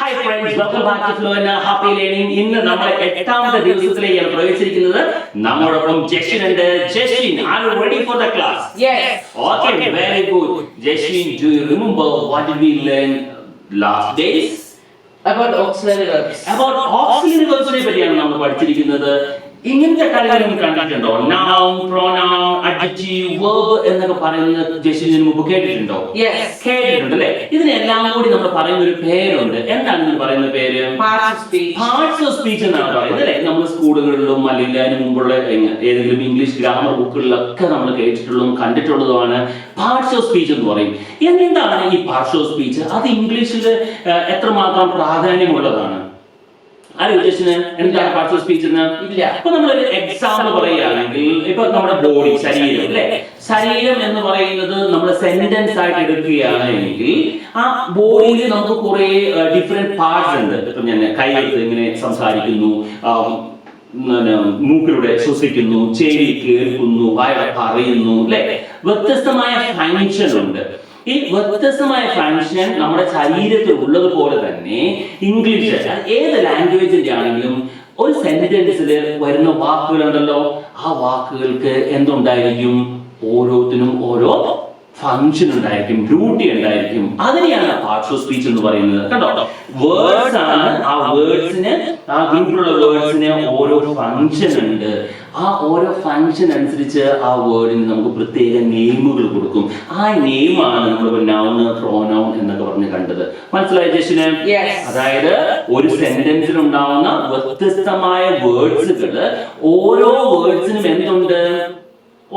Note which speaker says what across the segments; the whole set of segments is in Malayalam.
Speaker 1: Hi friends, welcome back to Fluent Happy Learning. ഇന്ന് നമ്മൾ എട്ടാമത്തെ ദിവസത്തിലേക്കാണ് പ്രവേശിക്കുന്നത്. നമ്മോടൊപ്പം ജസ്റ്റിൻ ഉണ്ട്. Justin, are you ready for the class?
Speaker 2: Yes.
Speaker 1: Okay, very good. Jashwin, do you remember what did we learn last days?
Speaker 2: About auxiliary verbs.
Speaker 1: About auxiliary verbs നെ പറ്റിയാണ് നമ്മൾ പഠിച്ചിരിക്കുന്നത്. ഇങ്ങനത്തെ കാര്യങ്ങൾ നിങ്ങൾ കണ്ടിട്ടുണ്ടോ? Noun, pronoun, adjective, verb എന്നൊക്കെ പറയുന്നത് ജസ്റ്റിന് മുമ്പ് കേട്ടിട്ടുണ്ടോ?
Speaker 2: Yes.
Speaker 1: കേട്ടിട്ടുണ്ട് അല്ലേ? ഇതിനെല്ലാം കൂടി നമ്മൾ പറയുന്ന ഒരു പേരുണ്ട്. എന്താണ് നിങ്ങൾ പറയുന്ന പേര്?
Speaker 2: Parts of speech.
Speaker 1: Parts of speech എന്നാണ് പറയുന്നത് അല്ലേ? നമ്മൾ സ്കൂളുകളിലും അല്ലെങ്കിൽ അതിന് മുമ്പുള്ള ഏതെങ്കിലും ഇംഗ്ലീഷ് ഗ്രാമർ ബുക്കുകളിലൊക്കെ നമ്മൾ കേട്ടിട്ടുള്ളതും കണ്ടിട്ടുള്ളതുമാണ് പാർട്സ് ഓഫ് സ്പീച്ച് എന്ന് പറയും. എന്താണ് ഈ പാർട്സ് ഓഫ് സ്പീച്ച്? അത് ഇംഗ്ലീഷിൽ എത്രമാത്രം പ്രാധാന്യമുള്ളതാണ്? എന്താണ് പാർട്സ് ഓഫ് സ്പീച്ച് എന്ന്?
Speaker 2: ഇല്ല.
Speaker 1: ഇപ്പൊ നമ്മളൊരു എക്സാമ്പിൾ പറയുകയാണെങ്കിൽ, ഇപ്പൊ നമ്മുടെ ബോഡി, ശരീരം അല്ലെ, ശരീരം എന്ന് പറയുന്നത് നമ്മൾ സെന്റൻസ് ആയിട്ട് എടുക്കുകയാണെങ്കിൽ ആ ബോഡിയിൽ നമുക്ക് കുറെ ഡിഫറെന്റ് പാർട്സ് ഉണ്ട്. ഇപ്പൊ ഞാൻ കൈയെടുത്ത് ഇങ്ങനെ സംസാരിക്കുന്നു, മൂക്കിലൂടെ ശ്വസിക്കുന്നു, ചെവി കേൾക്കുന്നു, വായ പറയുന്നു അല്ലെ, വ്യത്യസ്തമായ ഫങ്ഷൻ ഉണ്ട്. ഈ വ്യത്യസ്തമായ ഫങ്ഷൻ നമ്മുടെ ശരീരത്തിൽ ഉള്ളതുപോലെ തന്നെ ഇംഗ്ലീഷ് ഏത് ലാംഗ്വേജിന്റെ ആണെങ്കിലും ഒരു സെന്റൻസിൽ വരുന്ന വാക്കുകളുണ്ടല്ലോ, ആ വാക്കുകൾക്ക് എന്തുണ്ടായിരിക്കും? ഓരോത്തിനും ഓരോ ഫങ്ഷൻ ഉണ്ടായിരിക്കും, ഡ്യൂട്ടി ഉണ്ടായിരിക്കും. അതിനെയാണ് പാർട്സ് ഓഫ് സ്പീച്ച് എന്ന് പറയുന്നത്. കണ്ടോ, വേർഡ്സ് ആണ്. ആ വേർഡ്സിന്, ആ ഗ്രൂപ്പിലുള്ള വേർഡ്സിന് ഓരോ ഫങ്ഷൻ ഉണ്ട്. ആ ഓരോ ഫങ്ഷൻ അനുസരിച്ച് ആ വേർഡിന് നമുക്ക് പ്രത്യേക നെയിമുകൾ കൊടുക്കും. ആ നെയിമാണ് നമ്മൾ നൗൺ, പ്രോനൗൺ എന്നൊക്കെ പറഞ്ഞ് കണ്ടത്. മനസ്സിലായ ജസ്റ്റിന്? അതായത് ഒരു സെന്റൻസിൽ ഉണ്ടാവുന്ന വ്യത്യസ്തമായ വേർഡ്സുകള്, ഓരോ വേർഡ്സിനും എന്തുണ്ട്?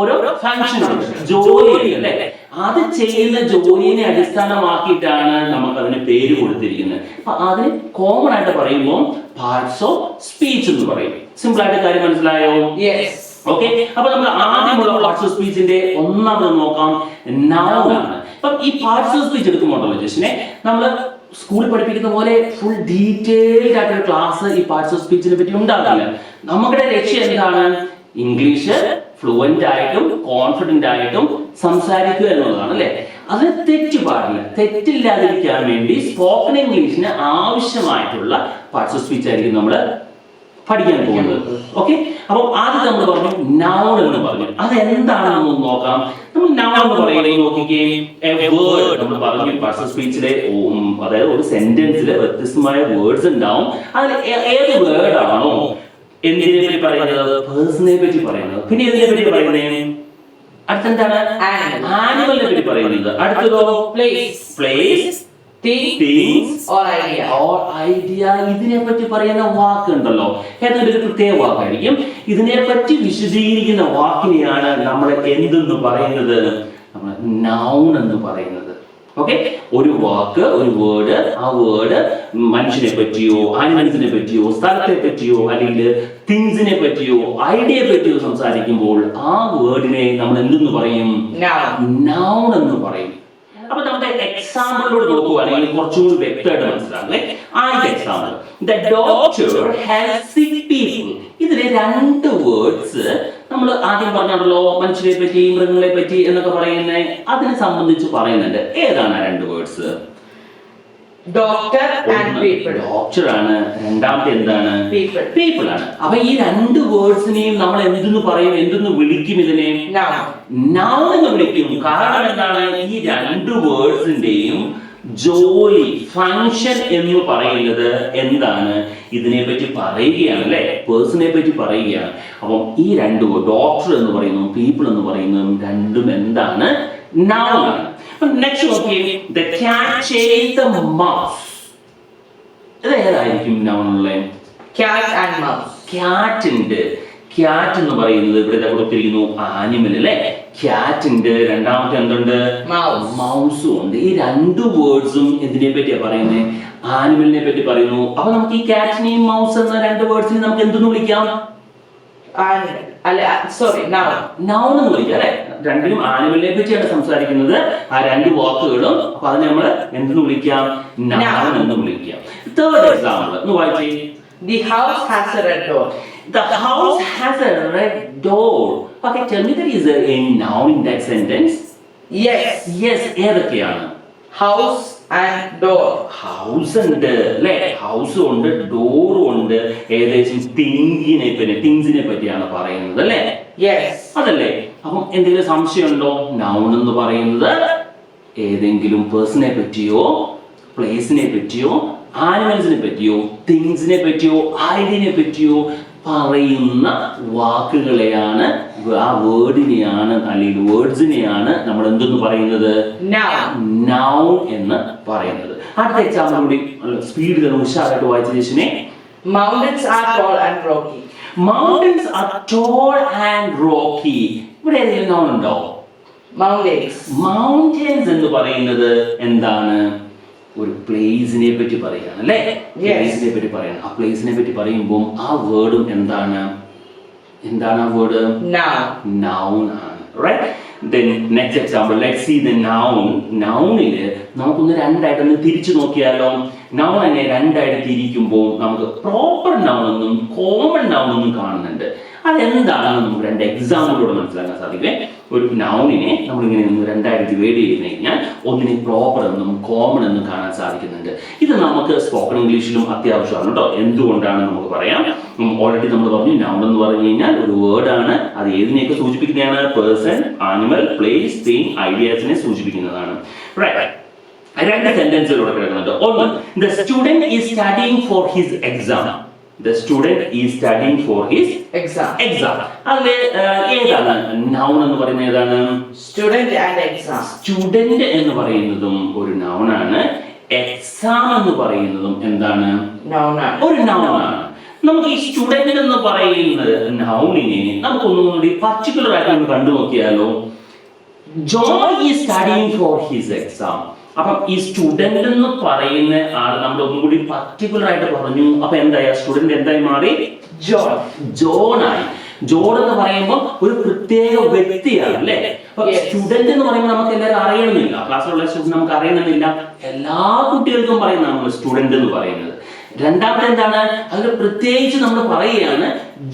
Speaker 1: ഓരോ ഫങ്ഷൻ ഉണ്ട്, ജോലിയുണ്ട് അല്ലെ. അത് ചെയ്യുന്ന ജോലിയെ അടിസ്ഥാനമാക്കിയിട്ടാണ് നമുക്ക് അതിന് പേര് കൊടുത്തിരിക്കുന്നത്. അപ്പൊ അതിന് കോമൺ ആയിട്ട് പറയുമ്പോൾ പാർട്സ് ഓഫ് സ്പീച്ച് എന്ന് പറയും. സിമ്പിൾ ആയിട്ട് കാര്യം മനസ്സിലായോ? ഓക്കെ. അപ്പൊ നമ്മൾ ആദ്യമുള്ള പാർട്സ് ഓഫ് സ്പീച്ചിന്റെ ഒന്നാമത് നോക്കാം, നൗൺ ആണ്. അപ്പൊ ഈ പാർട്സ് ഓഫ് സ്പീച്ച് എടുക്കുമ്പോണ്ടല്ലോ ജസ്റ്റിനെ, നമ്മൾ സ്കൂളിൽ പഠിപ്പിക്കുന്ന പോലെ ഫുൾ ഡീറ്റെയിൽഡ് ആയിട്ടൊരു ക്ലാസ് ഈ പാർട്സ് ഓഫ് സ്പീച്ചിനെ പറ്റി ഉണ്ടാകില്ല. നമ്മുടെ ലക്ഷ്യം എന്താണ്? ഇംഗ്ലീഷ് ഫ്ലുവന്റ് ആയിട്ടും കോൺഫിഡന്റ് ആയിട്ടും സംസാരിക്കുക എന്നുള്ളതാണ് അല്ലെ. അതിന് തെറ്റ് പാടില്ല. തെറ്റില്ലാതിരിക്കാൻ വേണ്ടി സ്പോക്കൺ ഇംഗ്ലീഷിന് ആവശ്യമായിട്ടുള്ള പാർട്സ് ഓഫ് സ്പീച്ച് ആയിരിക്കും നമ്മൾ പഠിക്കാൻ പോകുന്നത്. ഓക്കെ. അപ്പൊ ആദ്യം നമ്മൾ പറഞ്ഞു നൗൺ എന്ന് പറഞ്ഞു. അത് എന്താണെന്ന് നോക്കാം. നമ്മൾ നൗൺ എന്ന് പറയുന്നത് നോക്കിക്കേ, നമ്മൾ പറഞ്ഞു പാർട്സ് ഓഫ് സ്പീച്ചിലെ, അതായത് ഒരു സെന്റൻസിലെ വ്യത്യസ്തമായ വേർഡ്സ് ഉണ്ടാവും. അതിൽ ഏത് വേർഡ് ആണോ എന്തിനെ പറ്റി പറയുന്നത്? പേഴ്സണിനെ പറ്റി പറയുന്നത്. പിന്നെ ഇതിനെ പറ്റി പറയുന്നത് അടുത്തെന്താണ്? ആനിമലിനെ പറ്റി പറയുന്നത്. അടുത്തതോ പ്ലേസ്, തിങ്സ് ഓർ ഐഡിയ. ഇതിനെ പറ്റി പറയുന്ന വാക്കുണ്ടല്ലോ, ഏതൊരു പ്രത്യേക വാക്കായിരിക്കും. ഇതിനെ പറ്റി വിശദീകരിക്കുന്ന വാക്കിനെയാണ് നമ്മൾ എന്തെന്ന് പറയുന്നത്? നമ്മൾ നൗൺ എന്ന് പറയുന്നത്. ഓക്കെ. ഒരു വാക്ക്, ഒരു വേർഡ്, ആ വേർഡ് മനുഷ്യനെ പറ്റിയോ ആനിമൽസിനെ പറ്റിയോ സ്ഥലത്തെ പറ്റിയോ അല്ലെങ്കിൽ തിങ്സിനെ പറ്റിയോ ഐഡിയയെ പറ്റിയോ സംസാരിക്കുമ്പോൾ ആ വേർഡിനെ നമ്മൾ എന്തെന്ന് പറയും? നൗൺ എന്ന് പറയും. അപ്പൊ നമ്മുടെ എക്സാമ്പിളിലൂടെ നോക്കുകയാണെങ്കിൽ കുറച്ചുകൂടി വ്യക്തമായിട്ട് മനസ്സിലാകും. ആദ്യത്തെ എക്സാമ്പിൾ, ദ ഡോക്ടർ ഹെൽപ്സ് സിക്ക് പീപ്പിൾ. ഇതിലെ രണ്ട് വേർഡ്സ് നമ്മൾ ആദ്യം പറഞ്ഞല്ലോ, മനുഷ്യരെ പറ്റി മൃഗങ്ങളെ പറ്റി എന്നൊക്കെ പറയുന്നത്, അതിനെ സംബന്ധിച്ച് പറയുന്നുണ്ട്. ഏതാണ് ആ രണ്ട് words?
Speaker 2: Doctor and people.
Speaker 1: Doctor ആണ്. രണ്ടാമത്തെ എന്താണ്? പീപ്പിൾ ആണ്. അപ്പൊ ഈ രണ്ട് വേർഡ്സിനെയും നമ്മൾ എന്തെന്ന് പറയും? എന്തെന്ന് വിളിക്കും? ഇതിനെ നൗൺ എന്ന് വിളിക്കും. കാരണം എന്താണ്? ഈ രണ്ട് വേർഡ്സിന്റെയും ജോലി, ഫങ്ഷൻ എന്ന് പറയുന്നത് എന്താണ്? ഇതിനെ പറ്റി പറയുകയാണ് അല്ലെ, പേഴ്സണെ പറ്റി പറയുകയാണ്. അപ്പം ഈ രണ്ട് ഡോക്ടർ എന്ന് പറയുന്നതും പീപ്പിൾ എന്ന് പറയുന്നതും രണ്ടും എന്താണ്? നൗൺ ആണ്. നെക്സ്റ്റ് നോക്കിയേ, the cat chased the mouse. ഇത് ഏതായിരിക്കും നൗണിലെ?
Speaker 2: Cat and mouse.
Speaker 1: ക്യാറ്റിന്റെ, ക്യാറ്റ് എന്ന് പറയുന്നത് ഇവിടെ കൊടുത്തിരിക്കുന്നു ആനിമൽ അല്ലെ. ക്യാറ്റിന്റെ രണ്ടാമത്തെ എന്തുണ്ട്? മൗസും ഉണ്ട്. ഈ രണ്ട് വേർഡ്സും എന്തിനെ പറ്റിയാ പറയുന്നത്? ആനിമലിനെ പറ്റി പറയുന്നു. അപ്പൊ നമുക്ക് ഈ ക്യാറ്റിനെയും മൗസ് എന്ന രണ്ട് വേർഡ്സിനെ നമുക്ക് എന്തെന്ന് വിളിക്കാം? നൗൺ എന്ന് വിളിക്കാം അല്ലെ. രണ്ടിനും ആനിമലിനെ പറ്റിയാണ് സംസാരിക്കുന്നത്, ആ രണ്ട് വാക്കുകളും. അപ്പൊ അതിനെ നമ്മൾ എന്തെന്ന് വിളിക്കാം? നൗൺ എന്ന് വിളിക്കാം. തേർഡ് എക്സാമ്പിൾ ഒന്ന് വായിച്ചേ.
Speaker 2: The house has a red door.
Speaker 1: The house has a red door. Okay, tell me there is a noun in that sentence.
Speaker 2: Yes.
Speaker 1: Yes, ഏതൊക്കെയാണ്?
Speaker 2: House, and door.
Speaker 1: ഹൗസ് ഉണ്ട് അല്ലെ, ഹൗസും ഉണ്ട്, ഡോറും ഉണ്ട്. ഏകദേശം തിങ്സിനെ പറ്റിയാണ് പറയുന്നത് അല്ലെ.
Speaker 2: Yes.
Speaker 1: അതല്ലേ? അപ്പം എന്തെങ്കിലും സംശയമുണ്ടോ? നൗൺ എന്ന് പറയുന്നത് ഏതെങ്കിലും പേഴ്സണെ പറ്റിയോ, പ്ലേസിനെ പറ്റിയോ, ആനിമൽസിനെ പറ്റിയോ, തിങ്സിനെ പറ്റിയോ, ഐഡിയനെ പറ്റിയോ പറയുന്ന വാക്കുകളെയാണ്, ആ വേർഡിനെയാണ് അല്ലെങ്കിൽ വേർഡ്സിനെയാണ് നമ്മൾ എന്തെന്ന് പറയുന്നത്?
Speaker 2: Noun.
Speaker 1: നൗൺ എന്ന് പറയുന്നത്. അടുത്ത എക്സാമ്പിൾ കൂടി സ്പീഡിൽ ഉഷാറായിട്ട് വായിച്ച ശേഷനെ.
Speaker 2: Mountains are tall and rocky.
Speaker 1: Mountains are tall and rocky. ഇവിടെ ഏതെങ്കിലും noun ഉണ്ടോ?
Speaker 2: Mountains.
Speaker 1: Mountains എന്ന് പറയുന്നത് എന്താണ്? ഒരു പ്ലേസിനെ പറ്റി പറയാണ് അല്ലേ? പ്ലേസിനെ പറ്റി പറയാണ്. ആ പ്ലേസിനെ പറ്റി പറയുമ്പോൾ ആ വേർഡും എന്താണ്? എന്താണ് ആ വേർഡ്?
Speaker 2: Noun.
Speaker 1: Noun ആണ്. Right? Then next example, let's see the noun. Nounൽ നമുക്കൊന്ന് രണ്ടായിട്ടൊന്ന് തിരിച്ചു നോക്കിയാലോ? Noun തന്നെ രണ്ടായിട്ട് തിരിക്കുമ്പോൾ നമുക്ക് പ്രോപ്പർ noun എന്നും കോമൺ noun എന്നും കാണുന്നുണ്ട്. അതെന്താണെന്ന് നമുക്ക് രണ്ട് എക്സാമ്പിളിലൂടെ മനസ്സിലാക്കാൻ സാധിക്കും. ഒരു നൗണിനെ നമ്മളിങ്ങനെ രണ്ടായിട്ട് ഡിവൈഡ് ചെയ്ത് കഴിഞ്ഞാൽ ഒന്നിനെ പ്രോപ്പർ എന്നും കോമൺ എന്നും കാണാൻ സാധിക്കുന്നുണ്ട്. ഇത് നമുക്ക് സ്പോക്കൺ ഇംഗ്ലീഷിലും അത്യാവശ്യമാണ് കേട്ടോ. എന്തുകൊണ്ടാണ് നമുക്ക് പറയാം. ഓൾറെഡി നമ്മൾ പറഞ്ഞു, നൗൺ എന്ന് പറഞ്ഞു കഴിഞ്ഞാൽ ഒരു വേർഡാണ്. അത് ഏതിനെയൊക്കെ സൂചിപ്പിക്കുന്നതാണ്? പേഴ്സൺ, ആനിമൽ, പ്ലേസ്, തിങ്, ഐഡിയാസിനെ സൂചിപ്പിക്കുന്നതാണ്. റൈറ്റ്. രണ്ട് സെന്റൻസുകളൂടെ കിടക്കുന്നുണ്ട്. ഒന്ന്, the student is studying for his exam. The student is studying for his
Speaker 2: Exam.
Speaker 1: അതില് ഏതാണ് നൗൺ എന്ന് പറയുന്നത്? ഏതാണ്?
Speaker 2: Student and exam.
Speaker 1: സ്റ്റുഡന്റ് എന്ന് പറയുന്നതും ഒരു നൗണാണ്. എക്സാം എന്ന് പറയുന്നതും എന്താണ്?
Speaker 2: Noun.
Speaker 1: ഒരു നൗണാണ്. നമുക്ക് ഈ സ്റ്റുഡന്റ് എന്ന് പറയുന്നത് നൗണിനെ നമുക്കൊന്നും കൂടി പർട്ടിക്കുലർ ആയിട്ട് ഒന്ന് കണ്ടു നോക്കിയാലോ? John is studying for his exam. അപ്പം ഈ സ്റ്റുഡന്റ് എന്ന് പറയുന്ന ആൾ നമ്മൾ ഒന്നും കൂടി പർട്ടിക്കുലർ ആയിട്ട് പറഞ്ഞു. അപ്പൊ എന്തായി? സ്റ്റുഡന്റ് എന്തായി മാറി?
Speaker 2: John.
Speaker 1: ജോണായി. ജോൺ എന്ന് പറയുമ്പോൾ ഒരു പ്രത്യേക വ്യക്തിയാണ് അല്ലെ. സ്റ്റുഡന്റ് എന്ന് പറയുമ്പോൾ നമുക്ക് എല്ലാവരും അറിയണമെന്നില്ല. ക്ലാസ്സിലുള്ള സ്റ്റുഡന്റ് നമുക്ക് അറിയണമെന്നില്ല. എല്ലാ കുട്ടികൾക്കും പറയുന്ന നമ്മൾ സ്റ്റുഡന്റ് എന്ന് പറയുന്നത്. രണ്ടാമത്തെ എന്താണ്? അതിൽ പ്രത്യേകിച്ച് നമ്മൾ പറയുകയാണ്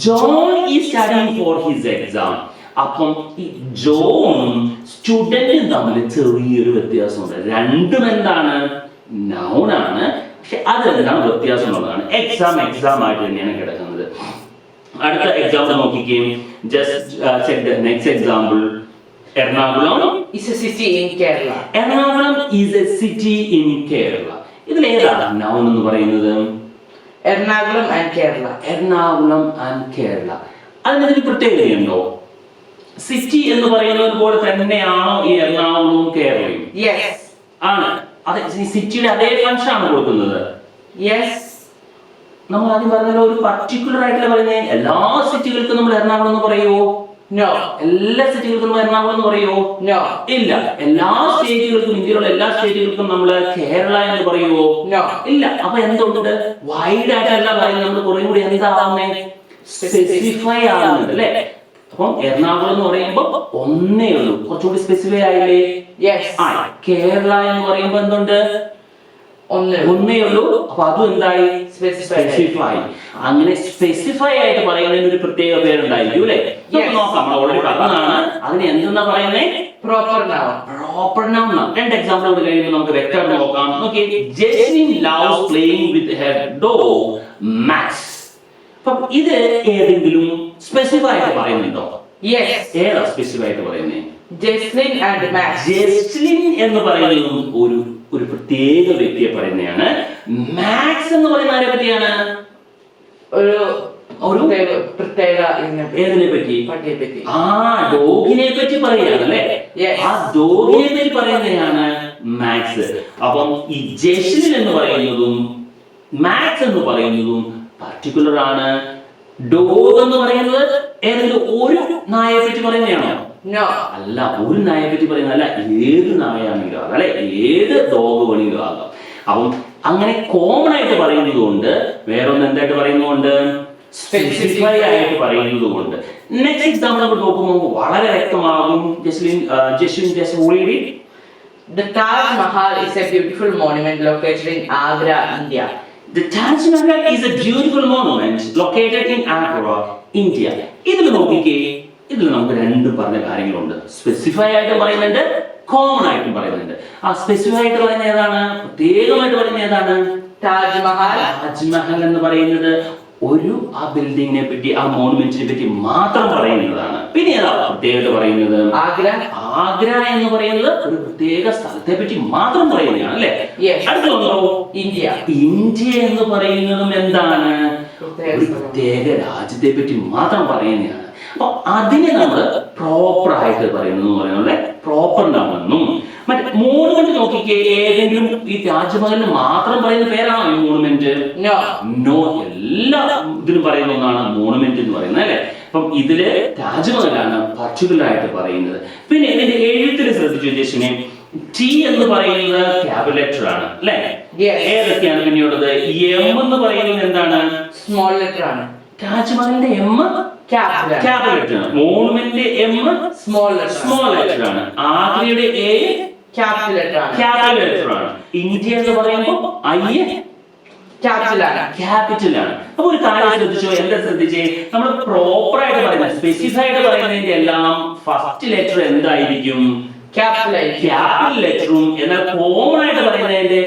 Speaker 1: John is studying for his exam. അപ്പം ഈ ജോണും സ്റ്റുഡന്റും തമ്മിൽ ചെറിയൊരു വ്യത്യാസമുണ്ട്. രണ്ടും എന്താണ്? നൗണാണ്. പക്ഷെ അതെന്താണ് വ്യത്യാസം എന്നുള്ളതാണ്. എക്സാം ആയിട്ട് തന്നെയാണ് കിടക്കുന്നത്. അടുത്ത എക്സാമ്പിൾ നോക്കിക്കേ. Just check the next example. Ernakulam
Speaker 2: is a city in Kerala.
Speaker 1: Ernakulam is A city in Kerala. ഇതിൽ ഏതാണ് നൗൺ എന്ന് പറയുന്നത്?
Speaker 2: Ernakulam and Kerala.
Speaker 1: Ernakulam and Kerala. അതിനൊരു പ്രത്യേകതയുണ്ടോ? സിറ്റി എന്ന് പറയുന്നത് പോലെ തന്നെയാണോ ഈ എറണാകുളവും കേരളയും?
Speaker 2: Yes.
Speaker 1: ആണ്. അതെ, ഈ സിറ്റിയുടെ അതേ ഫംഗ്ഷൻ ആണ് കൊടുക്കുന്നത്.
Speaker 2: Yes.
Speaker 1: നമ്മൾ ആദ്യം പറഞ്ഞല്ലോ ഒരു പർട്ടിക്കുലർ ആയിട്ടുള്ള പറയുന്നത്. എല്ലാ സിറ്റികൾക്കും നമ്മൾ എറണാകുളം എന്ന് പറയുമോ?
Speaker 2: No.
Speaker 1: എല്ലാ സിറ്റികൾക്കും നമ്മൾ എറണാകുളം എന്ന് പറയുമോ?
Speaker 2: No.
Speaker 1: ഇല്ല. എല്ലാ സ്റ്റേറ്റുകൾക്കും, ഇന്ത്യയിലുള്ള എല്ലാ സ്റ്റേറ്റുകൾക്കും നമ്മൾ കേരള എന്ന് പറയുമോ?
Speaker 2: No.
Speaker 1: ഇല്ല. അപ്പൊ എന്തുകൊണ്ട്? വൈഡ് ആയിട്ടല്ല പറയുന്നത്. നമ്മൾ കുറെ കൂടി എന്താവുന്നേ? സ്പെസിഫൈ ആവുന്നുണ്ട് അല്ലെ. അപ്പം എറണാകുളം എന്ന് പറയുമ്പോൾ ഒന്നേ ഉള്ളൂ. കുറച്ചുകൂടി സ്പെസിഫൈ ആയില്ലേ?
Speaker 2: Yes.
Speaker 1: കേരള എന്ന് പറയുമ്പോൾ എന്തുണ്ട്? ഒന്നേ ഉള്ളൂ. അപ്പൊ അതും എന്തായി? സ്പെസിഫൈ. അങ്ങനെ സ്പെസിഫൈ ആയിട്ട് പറയുന്നതിന് ഒരു പ്രത്യേക പേരുണ്ടായിരിക്കും അല്ലെ. നോക്കാം, നമ്മൾ ഓൾറെഡി പറഞ്ഞതാണ്. അതിന് എന്തെന്നാ പറയുന്നേ?
Speaker 2: Proper noun.
Speaker 1: Proper noun. രണ്ട് എക്സാമ്പിൾ കൂടി കഴിയുമ്പോൾ നമുക്ക് വ്യക്തമായിട്ട് നോക്കാം. നോക്കി, Jeslin loves playing with her dog Max. അപ്പം ഇത് ഏതെങ്കിലും സ്പെസിഫൈ ആയിട്ട് പറയുന്നുണ്ടോ?
Speaker 2: Yes.
Speaker 1: ഏതാ സ്പെസിഫൈ ആയിട്ട് പറയുന്നത്?
Speaker 2: Jesslyn and Max.
Speaker 1: ജെസ്ലിൻ എന്ന് പറയുന്നത് ഒരു പ്രത്യേക വ്യക്തിയെ പറയുന്നതാണ്. മാക്സ് എന്ന് പറയുന്ന ആരെ പറ്റിയാണ്?
Speaker 2: ഒരു പ്രത്യേക
Speaker 1: ഏതിനെ പറ്റി?
Speaker 2: പട്ടിയെ.
Speaker 1: ആ ഡോഗിനെ പറ്റി പറയുകയാണ് അല്ലെ. ആ ഡോഗിനെ പറ്റി പറയുന്നതാണ് മാക്സ്. അപ്പം ഈ ജെസ്ലിൻ എന്ന് പറയുന്നതും മാക്സ് എന്ന് പറയുന്നതും പർട്ടിക്കുലർ ആണ്. ഡോഗ് എന്ന് പറയുന്നത് ഏതെങ്കിലും ഒരു നായയെ പറ്റി പറയുന്നതാണോ?
Speaker 2: No.
Speaker 1: അല്ല, ഒരു നായയെ പറ്റി പറയുന്നതല്ല. ഏത് നായാണെങ്കിലും ആകാം അല്ലെ, ഏത് ഡോഗ് വേണമെങ്കിലും ആകാം. അപ്പം അങ്ങനെ കോമൺ ആയിട്ട് പറയുന്നത് കൊണ്ട്, വേറൊന്ന് എന്തായിട്ട് പറയുന്നതുകൊണ്ട്, സ്പെസിഫൈ ആയിട്ട് പറയുന്നത് കൊണ്ട്. നെക്സ്റ്റ് എക്സാമ്പിൾ നമ്മൾ നോക്കുമ്പോൾ വളരെ വ്യക്തമാകും. Jaslin just read it.
Speaker 2: The Taj Mahal is a beautiful monument located in Agra, India.
Speaker 1: The Taj Mahal is a beautiful monument located in Agra, India. ഇതിൽ നോക്കിക്കേ, ഇതിൽ നമുക്ക് രണ്ട് പറഞ്ഞ കാര്യങ്ങളുണ്ട്. സ്പെസിഫൈ ആയിട്ട് പറയുന്നുണ്ട്, കോമൺ ആയിട്ട് ആയിട്ടും പറയുന്നുണ്ട്. ആ സ്പെസിഫിക് ആയിട്ട് പറയുന്ന ഏതാണ്, പ്രത്യേകമായിട്ട് പറയുന്ന ഏതാണ്?
Speaker 2: താജ്മഹൽ.
Speaker 1: താജ്മഹൽ എന്ന് പറയുന്നത് ഒരു ആ ബിൽഡിങ്ങിനെ പറ്റി, ആ മോണുമെന്റിനെ പറ്റി മാത്രം പറയുന്നതാണ്. പിന്നെ ഏതാ പ്രത്യേകത പറയുന്നത്?
Speaker 2: ആഗ്ര.
Speaker 1: ആഗ്ര എന്ന് പറയുന്നത് ഒരു പ്രത്യേക സ്ഥലത്തെ പറ്റി മാത്രം പറയുന്നതാണ് അല്ലെ. അടുത്തുണ്ടോ?
Speaker 2: ഇന്ത്യ.
Speaker 1: ഇന്ത്യ എന്ന് പറയുന്നതും എന്താണ്, ഒരു പ്രത്യേക രാജ്യത്തെ പറ്റി മാത്രം പറയുന്നതാണ്. അപ്പൊ അതിനെ നമ്മൾ പ്രോപ്പർ ആയിട്ട് പറയുന്നത് പ്രോപ്പർ നൗണെന്നും. മറ്റേ മോണുമെന്റ് നോക്കിക്കേ, ഏതെങ്കിലും ഈ താജ്മഹലിന് മാത്രം പറയുന്ന പേരാണോ ഈ മോണുമെന്റ്? നോ, എല്ലാ ഇതിനും പറയുന്ന ഒന്നാണ് മോണുമെന്റ് എന്ന് പറയുന്നത് അല്ലെ. അപ്പം ഇതില് താജ്മഹലാണ് പർട്ടിക്കുലർ ആയിട്ട് പറയുന്നത്. പിന്നെ ഇതിന്റെ എഴുത്തിന് ശ്രദ്ധിച്ചു ജസ്റ്റിനെ, ടി എന്ന് പറയുന്നത് ക്യാപിറ്റൽ ലെറ്റർ ആണ് അല്ലെ. ഏതൊക്കെയാണ് പിന്നെയുള്ളത്? എം എന്ന് പറയുന്നത് എന്താണ്?
Speaker 2: സ്മോൾ ലെറ്റർ ആണ്.
Speaker 1: താജ്മഹലിന്റെ എം ക്യാപിറ്റൽ ലെറ്റർ ആണ്. മോണുമെന്റ് എം സ്മോൾ ലെറ്റർ ആണ്. ആഗ്രയുടെ എ
Speaker 2: ക്യാപിറ്റൽ ലെറ്റർ ആണ്.
Speaker 1: ഇന്ത്യ എന്ന് പറയുമ്പോൾ ഐ ക്യാപിറ്റൽ ആണ്. അപ്പൊ ഒരു കാര്യം ശ്രദ്ധിച്ചോ, എന്താ ശ്രദ്ധിച്ചേ, നമ്മൾ പ്രോപ്പർ ആയിട്ട് പറയുന്നത്, സ്പെസിഫൈ ആയിട്ട് പറയുന്നതിന്റെ എല്ലാം ഫസ്റ്റ് ലെറ്റർ എന്തായിരിക്കും? ക്യാപിറ്റൽ ലെറ്ററും. എന്നാൽ കോമൺ ആയിട്ട് പറയുന്നതിന്റെ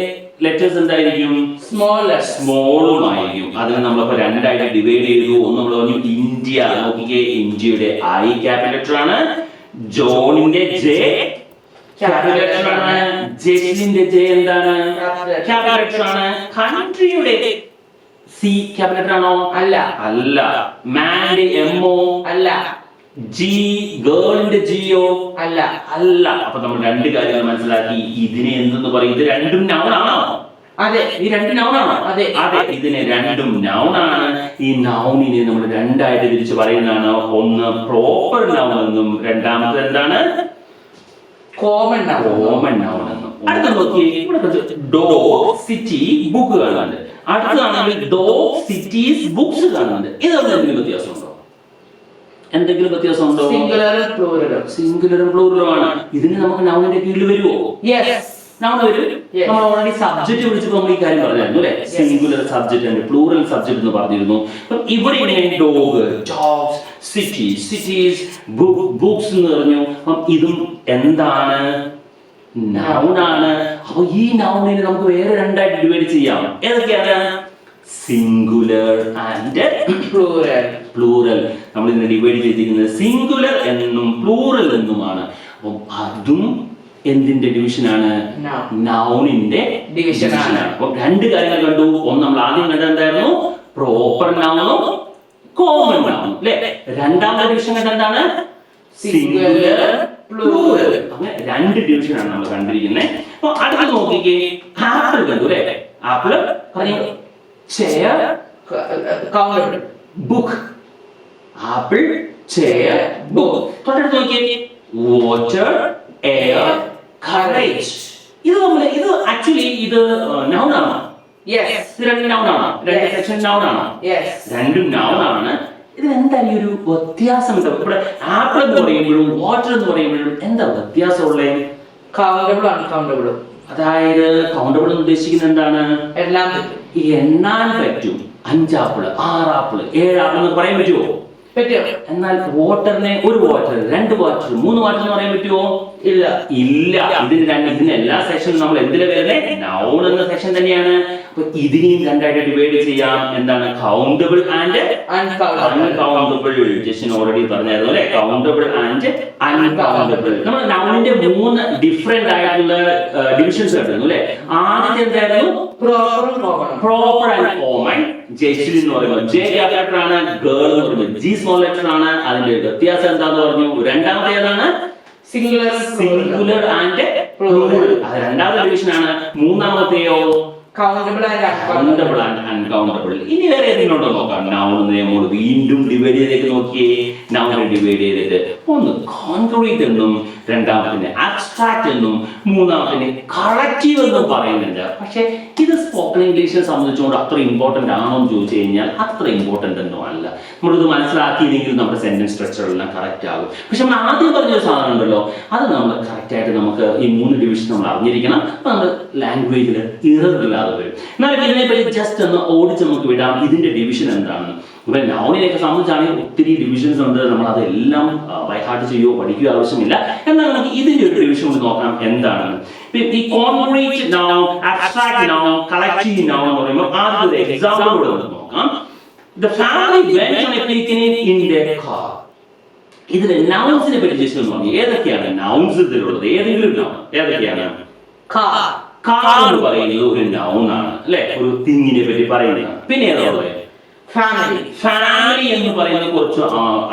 Speaker 1: ലെറ്റേഴ്സ് എന്തായിരിക്കും? സ്മോളും ആയിരിക്കും. അതിനെ നമ്മളിപ്പോ രണ്ടായിട്ട് ഡിവൈഡ് ചെയ്തു. ഒന്ന് നമ്മൾ പറഞ്ഞു ഇന്ത്യ, നോക്കിക്കേ, ഇന്ത്യയുടെ ഐ ക്യാപിറ്റൽ ലെറ്റർ ആണ്. ജോണിന്റെ ജെ ക്യാപിറ്റൽ ലെറ്റർ ആണ്. ജെസ്ലിന്റെ ജെ എന്താണ്? ക്യാപിറ്റൽ ലെറ്റർ ആണ്. കൺട്രിയുടെ സി ക്യാപിറ്റൽ ലെറ്റർ ആണോ? അല്ല. മാന്റെ എംഒ അല്ല. ജി ഗേളിന്റെ ജിയോ അല്ല. അപ്പൊ നമ്മൾ രണ്ട് കാര്യങ്ങൾ മനസ്സിലാക്കി. ഇതിനെ എന്തെന്ന് പറയും? ഇത് രണ്ടും നൗൺ ആണോ? ഈ രണ്ട് നൗൺ ആണോ? അതെ, ഇതിനെ രണ്ടും നൗൺ ആണ്. ഈ നൗണിനെ നമ്മൾ രണ്ടായിട്ട് തിരിച്ച് പറയുന്നതാണ്. ഒന്ന് പ്രോപ്പർ നൗൺ എന്നും രണ്ടാമത് എന്താണ്? കോമൺ നൗൺ എന്നും. അടുത്ത നോക്കി, ഡോഗ്, സിറ്റി, ബുക്ക് കാണുന്നുണ്ട്. അടുത്തതാണെങ്കിൽ ഡോഗ്, സിറ്റീസ്, ബുക്സ് കാണുന്നുണ്ട്. ഇത് തമ്മിൽ എന്തെങ്കിലും വ്യത്യാസമുണ്ടോ? സിംഗുലറും പ്ലൂറലും ആണ്. ഇതിന് നമുക്ക് നൗണിന്റെ കീഴിൽ വരുമോ? നൗൺ വരും. നമ്മൾ ഓൾറെഡി സബ്ജക്ട് വിളിച്ചപ്പോൾ നമ്മൾ ഈ കാര്യം പറഞ്ഞായിരുന്നു അല്ലെ. Singular subject and plural subject എന്ന് പറഞ്ഞിരുന്നു. ഇവിടെ ഇങ്ങനെ ഡോഗ്, ഡോഗ്സ്, സിറ്റീസ്, ബുക്സ് എന്ന് പറഞ്ഞു. അപ്പം ഇതും എന്താണ്? നൗൺ ആണ്. അപ്പൊ ഈ നൗണിനെ നമുക്ക് വേറെ രണ്ടായിട്ട് ഡിവൈഡ് ചെയ്യാം. ഏതൊക്കെയാണ്? Singular and plural. നമ്മൾ ഇതിനെ ഡിവൈഡ് ചെയ്തിരിക്കുന്നത് സിംഗുലർ എന്നും പ്ലൂറൽ എന്നുമാണ്. അപ്പം അതും എന്തിന്റെ ഡിവിഷനാണ്? നൗണിന്റെ ഡിവിഷനാണ്. അപ്പൊ രണ്ട് കാര്യങ്ങൾ കണ്ടു. ഒന്ന് നമ്മൾ ആദ്യം കണ്ടത് എന്തായിരുന്നു? പ്രോപ്പർ നൗണും കോമൺ നൗണും അല്ലെ. രണ്ടാമത്തെ ഡിവിഷൻ കണ്ടത് എന്താണ്? Singular plural. അങ്ങനെ രണ്ട് ഡിവിഷനാണ് നമ്മൾ കണ്ടിരിക്കുന്നത്. അപ്പൊ അടുത്ത് നോക്കിക്കേ, ആപ്പിൾ കണ്ടു അല്ലെ. ആപ്പിൾ പറഞ്ഞു chair, countable, book. Apple, chair, book. തൊട്ടടുത്ത് നോക്കിയേ, water, air, courage. ഇത് ആക്ച്വലി ഇത് നൗൺ ആണോ? ഇത് രണ്ടും നൗൺ ആണോ? രണ്ട് സെക്ഷൻ നൗൺ ആണോ? രണ്ടും നൗൺ ആണ്. ഇതിന് എന്തായാലും ഒരു വ്യത്യാസം ഉണ്ട്. ഇവിടെ ആപ്പിൾ എന്ന് പറയുമ്പോഴും വാട്ടർ എന്ന് പറയുമ്പോഴും എന്താ വ്യത്യാസമുള്ളത്?
Speaker 2: കൗണ്ടബിളും അൺകൗണ്ടബിളും.
Speaker 1: അതായത് കൗണ്ടബിൾ എന്ന് ഉദ്ദേശിക്കുന്നത് എന്താണ്? എണ്ണാൻ പറ്റും. 5 ആപ്പിൾ, 6 ആപ്പിൾ, 7 ആപ്പിൾ എന്ന് പറയാൻ പറ്റുമോ? എന്നാൽ വാട്ടറിനെ ഒരു വാട്ടർ, 2 വാട്ടർ, 3 വാട്ടർ എന്ന് പറയാൻ പറ്റുമോ? ഇല്ല. ഇതിന് എല്ലാ സെക്ഷനും നമ്മൾ എന്തിനാ വരുന്നത്? നൗൺ എന്ന സെക്ഷൻ തന്നെയാണ്. അപ്പൊ ഇതിനെയും രണ്ടായിട്ട് ഡിവൈഡ് ചെയ്യാം. എന്താണ്? Countable and uncountable. Justin already പറഞ്ഞായിരുന്നു അല്ലെ. Countable and uncountable. നമ്മൾ നൗണിന്റെ 3 ഡിഫറെന്റ് ആയിട്ടുള്ള ഡിവിഷൻസ് കണ്ടിരുന്നു അല്ലെ. ആദ്യത്തെ എന്തായിരുന്നു? Proper and common. ജെസ്റ്റിൻ എന്ന് പറയുമ്പോൾ ജെ ക്യാപിറ്റൽ ലെറ്റർ ആണ്. ഗേൾ എന്ന് പറയുമ്പോൾ ജി സ്മോൾ ലെറ്റർ ആണ്. അതിന്റെ വ്യത്യാസം എന്താന്ന് പറഞ്ഞു. രണ്ടാമത്തെ ഏതാണ്? Singular and plural. അത് രണ്ടാമത്തെ ഡിവിഷൻ ആണ്. മൂന്നാമത്തെയോ? Countable and uncountable. ഇനി വേറെ ഏതെങ്കിലും നോക്കാം. നൗൺ നമ്മൾ വീണ്ടും ഡിവൈഡ് ചെയ്തേക്ക് നോക്കിയേ. നൗണിനെ ഡിവൈഡ് ചെയ്തിട്ട് ഒന്ന് കോൺക്രീറ്റ് എന്നും രണ്ടാമത്തിന് അബ്സ്ട്രാക്ട് എന്നും മൂന്നാമത്തിന് കളക്റ്റീവ് എന്നും പറയുന്നുണ്ട്. പക്ഷെ ഇത് സ്പോക്കൺ ഇംഗ്ലീഷിനെ സംബന്ധിച്ചുകൊണ്ട് അത്ര ഇമ്പോർട്ടന്റ് ആണോ എന്ന് ചോദിച്ചു കഴിഞ്ഞാൽ അത്ര ഇമ്പോർട്ടന്റ് ഒന്നും അല്ല. നമ്മളിത് മനസ്സിലാക്കിയില്ലെങ്കിൽ നമ്മുടെ സെന്റൻസ് സ്ട്രക്ചർ എല്ലാം കറക്റ്റ് ആകും. പക്ഷെ നമ്മൾ ആദ്യം പറഞ്ഞൊരു സാധനം ഉണ്ടല്ലോ, അത് നമ്മൾ കറക്റ്റ് ആയിട്ട് നമുക്ക് ഈ 3 ഡിവിഷൻ നമ്മൾ അറിഞ്ഞിരിക്കണം. അപ്പൊ നമ്മൾ ലാംഗ്വേജിൽ ഇറർ ഇല്ലാതെ വരും. എന്നാൽ ഇതിനെപ്പറ്റി ജസ്റ്റ് ഒന്ന് ഓടിച്ച് നമുക്ക് വിടാം. ഇതിന്റെ ഡിവിഷൻ എന്താണ്? ഇപ്പൊ നൗണിനെയൊക്കെ സംബന്ധിച്ചാണെങ്കിൽ ഒത്തിരി ഡിവിഷൻസ് ഉണ്ട്. നമ്മൾ അതെല്ലാം ബൈ ഹാർട്ട് ചെയ്യുകയോ പഠിക്കുകയോ ആവശ്യമില്ല. എന്നാൽ നമുക്ക് ഇതിന്റെ ഒരു ഡിവിഷൻ കൊണ്ട് നോക്കാം എന്താണ്. ഈ concrete noun, abstract noun, collective noun എന്ന് പറയുമ്പോൾ ആദ്യത്തെ ഒരു എക്സാമ്പിൾ കൂടെ നോക്കാം. The family went on a picnic in their car. ഇതിലെ നൗൺസിനെ പറ്റി ജസ്റ്റ് ഒന്ന് പറഞ്ഞു. ഏതൊക്കെയാണ് നൗൺസ് ഇതിലുള്ളത്? ഏതെങ്കിലും നൗൺ ഏതൊക്കെയാണ്? കാർ എന്ന് പറയുന്നത് ഒരു നൗൺ ആണ് അല്ലെ, ഒരു തിങ്ങിനെ പറ്റി പറയുന്നതാണ്. പിന്നെ ഏതാണ്? ഫാമിലി എന്ന് പറയുന്നത് കുറച്ച്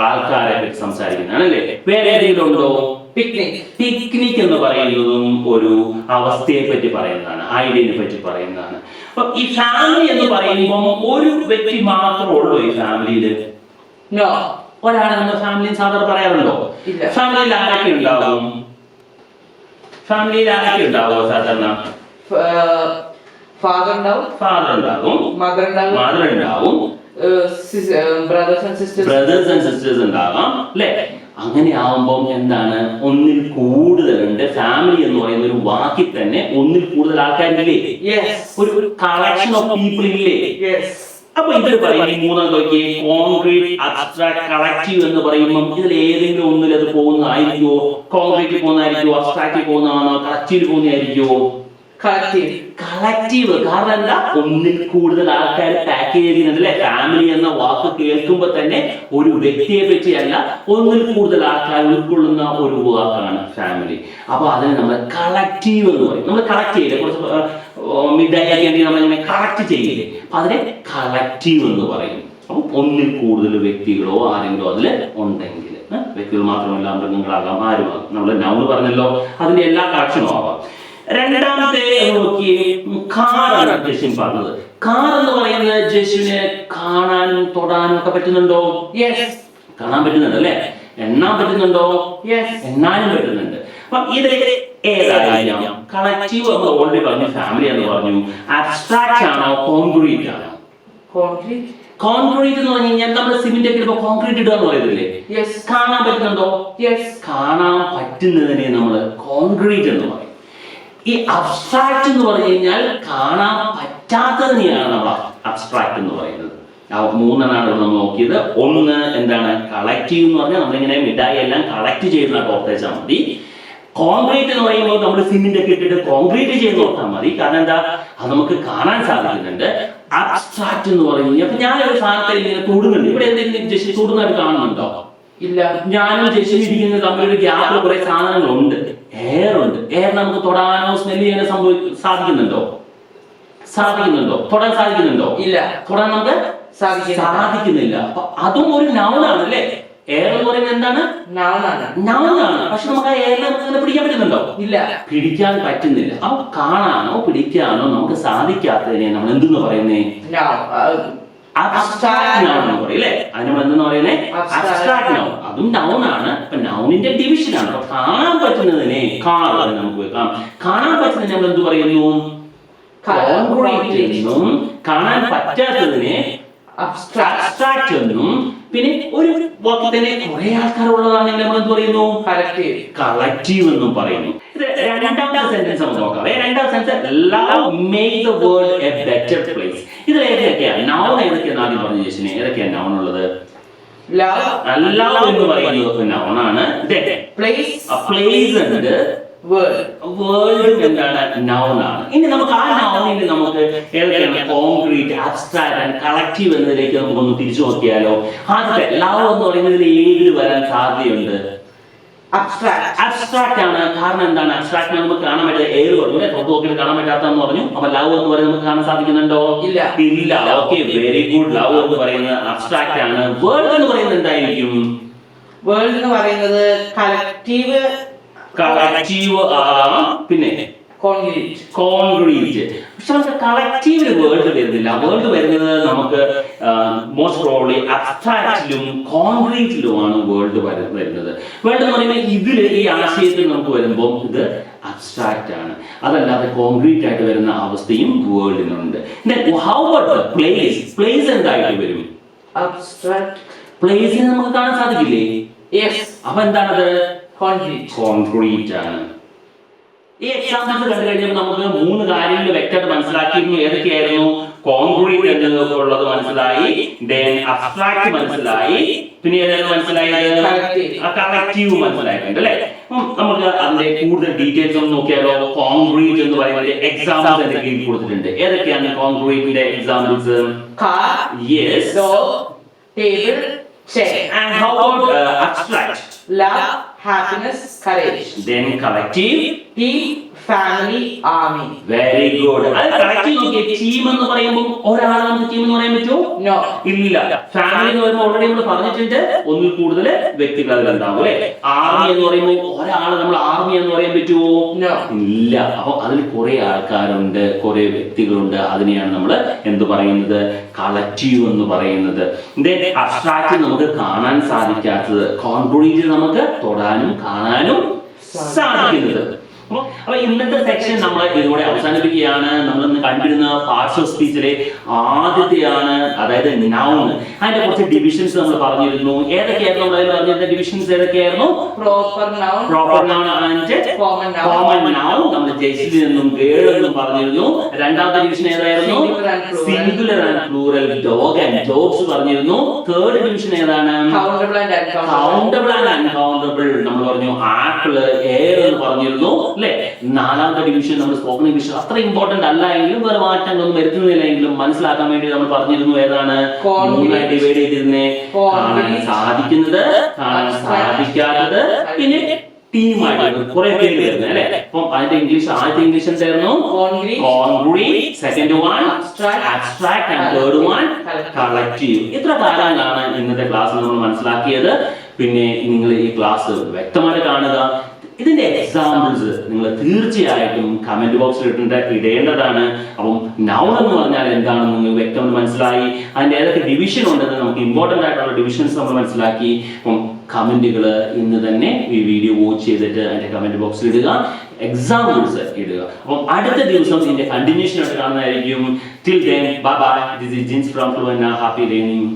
Speaker 1: ആൾക്കാരെ പറ്റി സംസാരിക്കുന്നതാണ് അല്ലേ. വേറെ ഏതെങ്കിലും ഉണ്ടോ? പിക്നിക് എന്ന് പറയുന്നതും ഒരു അവസ്ഥയെ പറ്റി പറയുന്നതാണ്, ഐഡിയനെ പറ്റി പറയുന്നതാണ്. അപ്പൊ ഈ ഫാമിലി എന്ന് പറയുമ്പോൾ ഒരു വ്യക്തി മാത്രമേ ഉള്ളൂ ഈ ഫാമിലിയില്? ഒരാളെ നമ്മൾ ഫാമിലി സാധാരണ പറയാറുണ്ടോ? ഫാമിലിയിൽ ആരൊക്കെ ഉണ്ടാവും? ഫാമിലിയിൽ ആരൊക്കെ ഉണ്ടാവും സാധാരണ?
Speaker 2: ഫാദർ ഉണ്ടാവും, മദർ
Speaker 1: ഉണ്ടാവും,
Speaker 2: ബ്രദേഴ്സ് ആൻഡ്
Speaker 1: സിസ്റ്റേഴ്സ് ഉണ്ടാകാം അല്ലെ. അങ്ങനെ ആവുമ്പോൾ എന്താണ്, ഒന്നിൽ കൂടുതലുണ്ട്. ഫാമിലി എന്ന് പറയുന്ന ഒരു വാക്കിൽ തന്നെ ഒന്നിൽ കൂടുതൽ ആൾക്കാരില്ലേ, ഒരു കളക്ഷൻ ഓഫ് പീപ്പിൾ ഇല്ലേ. അപ്പൊ ഇതിൽ പറയുന്നത് മൂന്നാം നോക്കിയേ, കോൺക്രീറ്റ്, അബ്സ്ട്രാക്ട്, കളക്റ്റീവ് എന്ന് പറയുമ്പോൾ ഇതിൽ ഏതെങ്കിലും ഒന്നിൽ അത് പോകുന്നതായിരിക്കുമോ? കോൺക്രീറ്റിൽ പോകുന്നതായിരിക്കുമോ? അബ്സ്ട്രാക്റ്റിൽ പോകുന്നതാണോ? കളക്റ്റീവിൽ പോകുന്നതായിരിക്കുമോ? കളക്റ്റീവ്. കാരണം എന്താ, ഒന്നിൽ കൂടുതൽ ആൾക്കാർ പാക്കേജ് ചെയ്യുന്നുണ്ട് അല്ലെ. ഫാമിലി എന്ന വാക്ക് കേൾക്കുമ്പോൾ തന്നെ ഒരു വ്യക്തിയെ പറ്റിയല്ല, ഒന്നിൽ കൂടുതൽ ആൾക്കാർ ഉൾക്കൊള്ളുന്ന ഒരു വാക്കാണ് ഫാമിലി. അപ്പൊ അതിനെ നമ്മൾ കളക്റ്റീവ് എന്ന് പറയും. നമ്മൾ കളക്ട് ചെയ്യില്ലേ, കുറച്ച് മിഠായി നമ്മളിങ്ങനെ കളക്ട് ചെയ്യില്ലേ, അപ്പൊ അതിനെ കളക്റ്റീവ് എന്ന് പറയും. അപ്പം ഒന്നിൽ കൂടുതൽ വ്യക്തികളോ ആരെങ്കിലും അതിൽ ഉണ്ടെങ്കിൽ, വ്യക്തികൾ മാത്രമല്ല, മൃഗങ്ങളാകാം, ആരുമാകാം. നമ്മൾ നൗൺ പറഞ്ഞല്ലോ, അതിന്റെ എല്ലാ കളക്ഷനും ആവാം. രണ്ടാമത്തെ നോക്കിയേ, കാറാണ് ജസ്റ്റിൻ പറഞ്ഞത്. കാർ എന്ന് പറയുന്നത് ജസ്റ്റിനെ കാണാനും തൊടാനും ഒക്കെ പറ്റുന്നുണ്ടോ? കാണാൻ പറ്റുന്നുണ്ട് അല്ലെ. എണ്ണാൻ പറ്റുന്നുണ്ടോ? എണ്ണാനും പറ്റുന്നുണ്ട്. അപ്പൊ ഇത് ഏതായാലും കളക്റ്റീവ് നമ്മൾ ഓൾറെഡി പറഞ്ഞു, ഫാമിലി എന്ന് പറഞ്ഞു. അബ്സ്ട്രാക്ട് ആണോ കോൺക്രീറ്റ് ആണോ? കോൺക്രീറ്റ് എന്ന് പറഞ്ഞു കഴിഞ്ഞാൽ നമ്മൾ സിമെന്റ് ഒക്കെ ഇടുമ്പോൾ കോൺക്രീറ്റ് ഇടുക എന്ന് പറയുന്നില്ലേ, കാണാൻ പറ്റുന്നുണ്ടോ? കാണാൻ പറ്റുന്നതിനെ നമ്മൾ കോൺക്രീറ്റ് എന്ന് പറയും. ഈ അബ്സ്ട്രാക്ട് എന്ന് പറഞ്ഞു കഴിഞ്ഞാൽ കാണാൻ പറ്റാത്തതിനെയാണ് നമ്മൾ അബ്സ്ട്രാക്ട് എന്ന് പറയുന്നത്. മൂന്നെണ്ണമാണ് നമ്മൾ നോക്കിയത്. ഒന്ന് എന്താണ്, കളക്റ്റീവ് എന്ന് പറഞ്ഞാൽ നമ്മളിങ്ങനെ മിഠായി എല്ലാം കളക്ട് ചെയ്യുന്നതായിട്ട് ഓർത്തേച്ചാൽ മതി. കോൺക്രീറ്റ് എന്ന് പറയുമ്പോൾ നമ്മൾ സിമെന്റ് ഒക്കെ ഇട്ടിട്ട് കോൺക്രീറ്റ് ചെയ്ത് നോക്കാൻ മതി. കാരണം എന്താ, അത് നമുക്ക് കാണാൻ സാധിക്കുന്നുണ്ട്. അബ്സ്ട്രാക്ട് എന്ന് പറഞ്ഞു കഴിഞ്ഞാൽ, അപ്പൊ ഞാനൊരു സാധനത്തിൽ ഇങ്ങനെ തൊടുന്നുണ്ട്. ഇവിടെ എന്തെങ്കിലും ജസ്റ്റ് തൊടുന്നതായിട്ട് കാണുന്നുണ്ടോ? ഇല്ല. ഞാനും ജസ്റ്റ് ഇരിക്കുന്നത് തമ്മിലൊരു ഗ്യാപ്പിൽ കുറെ സാധനങ്ങളുണ്ട്. എയർ ഉണ്ട്. എയർ നമുക്ക് തൊടാനോ സ്മെല് ചെയ്യാനോ സാധിക്കുന്നുണ്ടോ? തൊടാൻ സാധിക്കുന്നുണ്ടോ? ഇല്ല. തൊടാൻ നമുക്ക് സാധിക്കുന്നില്ല. അപ്പൊ അതും ഒരു നൗണാണ് അല്ലേ. എയർ എന്ന് പറയുന്നത് എന്താണ്? നൗണാണ്. പക്ഷെ നമുക്ക് ആ എയറിനെ നമുക്ക് പിടിക്കാൻ പറ്റുന്നുണ്ടോ? ഇല്ല, പിടിക്കാൻ പറ്റുന്നില്ല. അപ്പൊ കാണാനോ പിടിക്കാനോ നമുക്ക് സാധിക്കാത്തതിനെ നമ്മൾ എന്തെന്ന് പറയുന്നേ? അബ്സ്ട്രാക്ട് നൗൺ എന്ന് പറയും അല്ലേ. അതിന് നമ്മൾ എന്തെന്ന് പറയുന്നേ? Abstract noun. അതും നൗൺ ആണ്. അപ്പൊ നൗണിന്റെ ഡിവിഷൻ ആണ്. കാണാൻ പറ്റുന്നതിനെ കാർ നമുക്ക് വെക്കാം. കാണാൻ പറ്റുന്നതിനെ നമ്മൾ എന്ത് പറയുന്നു? കോൺക്രീറ്റ് എന്നും, കാണാൻ പറ്റാത്തതിനെ അബ്സ്ട്രാക്ട് എന്നും. പിന്നെ ഒരു വാക്കിൽ തന്നെ കുറെ ആൾക്കാരുള്ളതാണെങ്കിൽ നമ്മൾ എന്ത് പറയുന്നു? കളക്റ്റീവ് എന്നും പറയുന്നു. ഇത് രണ്ടാമത്തെ സെന്റൻസ് നമുക്ക് നോക്കാം. രണ്ടാമത്തെ sentence, love make the world A better place. ഇതിൽ ഏതൊക്കെയാണ് നൗൺ? ഏതൊക്കെയാണ് ആദ്യം പറഞ്ഞു ചേച്ചിനെ? ഏതൊക്കെയാണ് നൗൺ ഉള്ളത്? ലവ് എന്ന് പറയുന്നത് നൗൺ ആണ്. പ്ലേസ് ഉണ്ട്, വേൾഡ് എന്താണ്? നൗൺ ആണ്. ഇനി നമുക്ക് ആ നൗണിൽ നമുക്ക് ഏതൊക്കെയാണ്? കോൺക്രീറ്റ്, അബ്സ്ട്രാക്ട് ആൻഡ് കളക്റ്റീവ് എന്നതിലേക്ക് നമുക്കൊന്ന് തിരിച്ചു നോക്കിയാലോ. ആദ്യത്തെ ലവ് എന്ന് പറയുന്നതിൽ ഏതിൽ വരാൻ സാധ്യതയുണ്ട്? അബ്സ്ട്രാക്ട് ആണ്. കാരണം എന്താണ്? അബ്സ്ട്രാക്ട് നമുക്ക് കാണാൻ പറ്റാത്ത എയർ പറഞ്ഞു, നോക്കിയിട്ട് കാണാൻ പറ്റാത്തെന്ന് പറഞ്ഞു. അപ്പൊ ലവ് എന്ന് പറയുന്നത് നമുക്ക് കാണാൻ സാധിക്കുന്നുണ്ടോ? ഇല്ല. Okay, very good. ലവ് എന്ന് പറയുന്നത് അബ്സ്ട്രാക്ട് ആണ്. വേൾഡ് എന്ന് പറയുന്നത് എന്തായിരിക്കും? വേൾഡ് എന്ന് പറയുന്നത് കളക്റ്റീവ് പിന്നെ കോൺക്രീറ്റ്. പക്ഷെ നമുക്ക് കളക്റ്റീവില് വേൾഡ് വരുന്നില്ല. വേൾഡ് വരുന്നത് നമുക്ക് മോസ്റ്റ് പ്രോബബ്ലി അബ്സ്ട്രാക്റ്റിലും കോൺക്രീറ്റിലുമാണ് വേൾഡ് വരുന്നത്. വേൾഡ് എന്ന് പറയുമ്പോൾ ഇതില് ഈ ആശയത്തിൽ നമുക്ക് വരുമ്പോൾ ഇത് അബ്സ്ട്രാക്റ്റ് ആണ്. അതല്ലാതെ കോൺക്രീറ്റ് ആയിട്ട് വരുന്ന അവസ്ഥയും വേൾഡിനുണ്ട്. How about place? പ്ലേസ് എന്തായിട്ട് വരും? അബ്സ്ട്രാക്ട്. പ്ലേസിനെ നമുക്ക് കാണാൻ സാധിക്കില്ലേ? അപ്പൊ എന്താണത്? കോൺക്രീറ്റ് ആണ്. ഈ എക്സാമ്പിൾസ് കണ്ടു കഴിഞ്ഞപ്പോൾ നമുക്ക് 3 കാര്യങ്ങൾ വ്യക്തമായിട്ട് മനസ്സിലാക്കിയിരുന്നു. ഏതൊക്കെയായിരുന്നു? കോൺക്രീറ്റ് എന്നൊക്കെയുള്ളത് മനസ്സിലായി, ദെൻ അബ്സ്ട്രാക്ട് മനസ്സിലായി, പിന്നെ ഏതായാലും മനസ്സിലായത് കളക്റ്റീവ് മനസ്സിലായിട്ടുണ്ട് അല്ലേ. നമുക്ക് അതിന്റെ കൂടുതൽ ഡീറ്റെയിൽസ് ഒന്ന് നോക്കിയാലോ. കോൺക്രീറ്റ് എന്ന് പറയുന്നത് എക്സാമ്പിൾസ് എന്റെ കീഴിൽ കൊടുത്തിട്ടുണ്ട്. ഏതൊക്കെയാണ് കോൺക്രീറ്റിന്റെ examples?
Speaker 2: Car,
Speaker 1: yes,
Speaker 2: door, table, chair.
Speaker 1: and how about abstract?
Speaker 2: Love, happiness, courage.
Speaker 1: Then collective,
Speaker 2: Team, family, army.
Speaker 1: very good. അത് കളക്റ്റീവ് നോക്കിയേ. ടീം എന്ന് പറയുമ്പോൾ ഒരാളെ നമുക്ക് ടീം എന്ന് പറയാൻ പറ്റുമോ?
Speaker 2: No.
Speaker 1: ഇല്ല. ഫാമിലി എന്ന് പറയുമ്പോൾ ഓൾറെഡി നമ്മൾ പറഞ്ഞിട്ടുണ്ട്, ഒന്നിൽ കൂടുതൽ വ്യക്തികൾ അതിലുണ്ടാവും അല്ലെ. ആർമി എന്ന് പറയുമ്പോൾ ഒരാളെ നമ്മൾ ആർമി എന്ന് പറയാൻ പറ്റുമോ?
Speaker 2: No.
Speaker 1: ഇല്ല. അപ്പൊ അതിൽ കുറെ ആൾക്കാരുണ്ട്, കുറെ വ്യക്തികളുണ്ട്. അതിനെയാണ് നമ്മൾ എന്ത് പറയുന്നത്? കളക്റ്റീവ് എന്ന് പറയുന്നത്. അബ്സ്ട്രാക്ട് നമുക്ക് കാണാൻ സാധിക്കാത്തത്, കോൺക്രീറ്റ് നമുക്ക് തൊടാനും കാണാനും സാധിക്കുന്നത്. അപ്പൊ ഇന്നത്തെ സെക്ഷൻ നമ്മൾ ഇതുകൂടെ അവസാനിപ്പിക്കുകയാണ്. നമ്മൾ ഇന്ന് കണ്ടിരുന്ന പാർട്സ് ഓഫ് സ്പീച്ചിലെ ആദ്യത്തെയാണ്, അതായത് നൗൺ. അതിന്റെ കുറച്ച് ഡിവിഷൻസ് നമ്മൾ പറഞ്ഞിരുന്നു. ഏതൊക്കെയായിരുന്നു നമ്മൾ അതിൽ പറഞ്ഞിരുന്ന ഡിവിഷൻസ്? ഏതൊക്കെയായിരുന്നു?
Speaker 2: Proper noun,
Speaker 1: proper noun and
Speaker 2: common noun,
Speaker 1: common noun. നമ്മൾ ജെസ്സിൽ നിന്നും ഗേൾ എന്നും പറഞ്ഞിരുന്നു. രണ്ടാമത്തെ ഡിവിഷൻ ഏതായിരുന്നു? Singular and plural. Dog and dogs പറഞ്ഞിരുന്നു. തേർഡ് ഡിവിഷൻ ഏതാണ്?
Speaker 2: countable and uncountable.
Speaker 1: Countable and uncountable. നമ്മൾ പറഞ്ഞു ആപ്പിള്, എയർ എന്ന് പറഞ്ഞിരുന്നു അല്ലെ. നാലാമത്തെ ഡിവിഷൻ നമ്മൾ സ്പോക്കൺ ഇംഗ്ലീഷ് അത്ര ഇമ്പോർട്ടന്റ് അല്ല എങ്കിലും വേറെ മാറ്റങ്ങളൊന്നും വരുത്തുന്നില്ലെങ്കിലും മനസ്സിലാക്കാൻ വേണ്ടി നമ്മൾ പറഞ്ഞിരുന്നു. ഏതാണ്? മൂന്നായി ഡിവൈഡ് ചെയ്തിരുന്നേ. കാണാൻ സാധിക്കുന്നത്, കാണാൻ സാധിക്കാത്തത്, പിന്നെ ടീമായിട്ട് കുറെ പേര് വരുന്നത് അല്ലെ. അപ്പം അതിന്റെ ഇംഗ്ലീഷ് ആദ്യത്തെ ഇംഗ്ലീഷ് എന്തായിരുന്നു? Concrete, second one abstract and third one collective. ഇത്ര കാര്യങ്ങളാണ് ഇന്നത്തെ ക്ലാസ്സിൽ നമ്മൾ മനസ്സിലാക്കിയത്. പിന്നെ നിങ്ങൾ ഈ ക്ലാസ് വ്യക്തമായിട്ട് കാണുക. ഇതിന്റെ എക്സാമ്പിൾസ് നിങ്ങൾ തീർച്ചയായിട്ടും കമന്റ് ബോക്സിൽ ഇടേണ്ടതാണ്. അപ്പം നൗൺ എന്ന് പറഞ്ഞാൽ എന്താണെന്ന് നിങ്ങൾ വ്യക്തമായി മനസ്സിലായി. അതിന്റെ ഏതൊക്കെ ഡിവിഷൻ ഉണ്ടെന്ന് നമുക്ക് ഇമ്പോർട്ടന്റ് ആയിട്ടുള്ള ഡിവിഷൻസ് നമ്മൾ മനസ്സിലാക്കി. അപ്പം കമന്റുകൾ ഇന്ന് തന്നെ ഈ വീഡിയോ വാച്ച് ചെയ്തിട്ട് അതിന്റെ കമന്റ് ബോക്സിൽ ഇടുക, എക്സാമ്പിൾസ് ഇടുക. അപ്പം അടുത്ത ദിവസം ഇതിന്റെ കണ്ടിന്യൂഷൻ ആയിട്ട് കാണുന്നതായിരിക്കും. Till then bye bye. This is Jins from ഫ്ലുവന്ന. Happy learning.